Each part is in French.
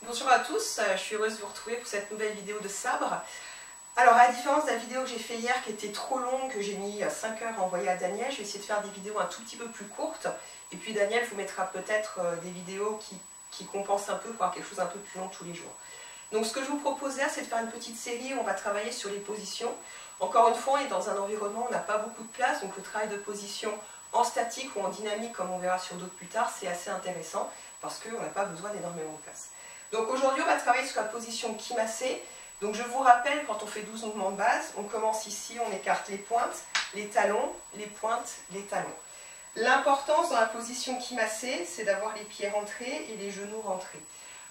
Bonjour à tous, je suis heureuse de vous retrouver pour cette nouvelle vidéo de sabre. Alors à la différence de la vidéo que j'ai fait hier qui était trop longue, que j'ai mis 5 heures à envoyer à Daniel, je vais essayer de faire des vidéos un tout petit peu plus courtes. Et puis Daniel vous mettra peut-être des vidéos qui compensent un peu pour avoir quelque chose un peu plus long tous les jours. Donc ce que je vous propose là, c'est de faire une petite série où on va travailler sur les positions. Encore une fois, on est dans un environnement où on n'a pas beaucoup de place, donc le travail de position en statique ou en dynamique, comme on verra sur d'autres plus tard, c'est assez intéressant parce qu'on n'a pas besoin d'énormément de place. Donc aujourd'hui, on va travailler sur la position Kimassé. Donc je vous rappelle, quand on fait 12 mouvements de base, on commence ici, on écarte les pointes, les talons, les pointes, les talons. L'importance dans la position Kimassé, c'est d'avoir les pieds rentrés et les genoux rentrés.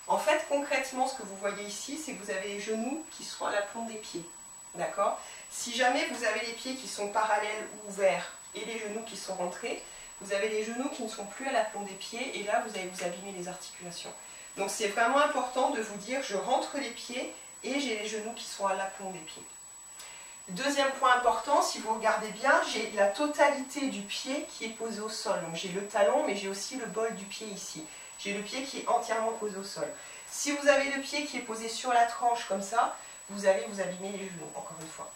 En fait, concrètement, ce que vous voyez ici, c'est que vous avez les genoux qui sont à l'aplomb des pieds. D'accord? Si jamais vous avez les pieds qui sont parallèles ou ouverts et les genoux qui sont rentrés, vous avez les genoux qui ne sont plus à l'aplomb des pieds et là, vous allez vous abîmer les articulations. Donc c'est vraiment important de vous dire, je rentre les pieds et j'ai les genoux qui sont à l'aplomb des pieds. Deuxième point important, si vous regardez bien, j'ai la totalité du pied qui est posé au sol. Donc j'ai le talon, mais j'ai aussi le bol du pied ici. J'ai le pied qui est entièrement posé au sol. Si vous avez le pied qui est posé sur la tranche comme ça, vous allez vous abîmer les genoux, encore une fois.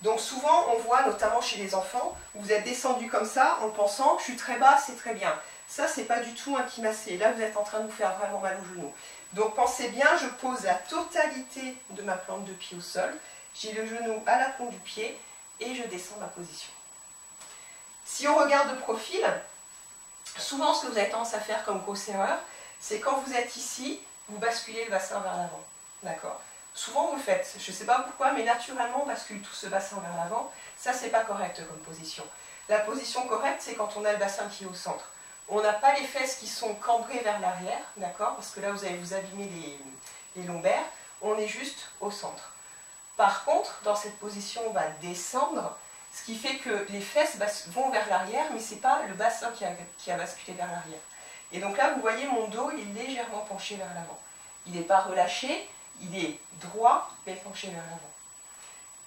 Donc souvent, on voit, notamment chez les enfants, vous êtes descendu comme ça en pensant, je suis très bas, c'est très bien. Ça, c'est pas du tout un Kimassé. Là, vous êtes en train de vous faire vraiment mal au genou. Donc pensez bien, je pose la totalité de ma plante de pied au sol. J'ai le genou à l'aplomb du pied et je descends ma position. Si on regarde de profil, souvent ce que vous avez tendance à faire comme grosse erreur, c'est quand vous êtes ici, vous basculez le bassin vers l'avant. D'accord? Souvent vous le faites, je ne sais pas pourquoi, mais naturellement on bascule tout ce bassin vers l'avant. Ça, c'est pas correct comme position. La position correcte, c'est quand on a le bassin qui est au centre. On n'a pas les fesses qui sont cambrées vers l'arrière, d'accord? Parce que là, vous allez vous abîmer les lombaires. On est juste au centre. Par contre, dans cette position, on va descendre, ce qui fait que les fesses vont vers l'arrière, mais ce n'est pas le bassin qui a basculé vers l'arrière. Et donc là, vous voyez, mon dos, il est légèrement penché vers l'avant. Il n'est pas relâché, il est droit, mais penché vers l'avant.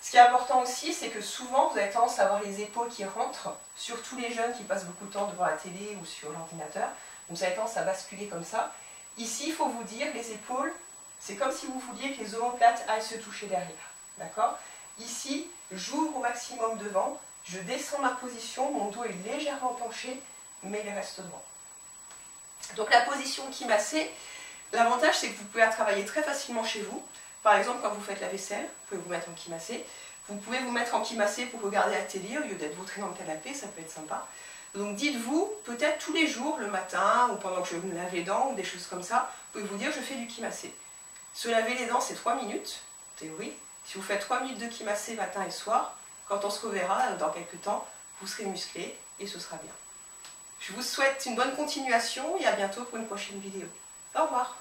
Ce qui est important aussi, c'est que souvent, vous avez tendance à avoir les épaules qui rentrent, surtout les jeunes qui passent beaucoup de temps devant la télé ou sur l'ordinateur. Donc vous avez tendance à basculer comme ça. Ici, il faut vous dire, les épaules, c'est comme si vous vouliez que les omoplates aillent se toucher derrière. D'accord? Ici, j'ouvre au maximum devant, je descends ma position, mon dos est légèrement penché, mais il reste droit. Donc la position Kimassé, l'avantage, c'est que vous pouvez la travailler très facilement chez vous. Par exemple, quand vous faites la vaisselle, vous pouvez vous mettre en Kimassé. Vous pouvez vous mettre en Kimassé pour regarder la télé au lieu d'être vautré dans le canapé, ça peut être sympa. Donc dites-vous, peut-être tous les jours, le matin, ou pendant que je me lave les dents, ou des choses comme ça, vous pouvez vous dire, je fais du Kimassé. Se laver les dents, c'est 3 minutes, en théorie. Si vous faites 3 minutes de Kimassé matin et soir, quand on se reverra dans quelques temps, vous serez musclé et ce sera bien. Je vous souhaite une bonne continuation et à bientôt pour une prochaine vidéo. Au revoir.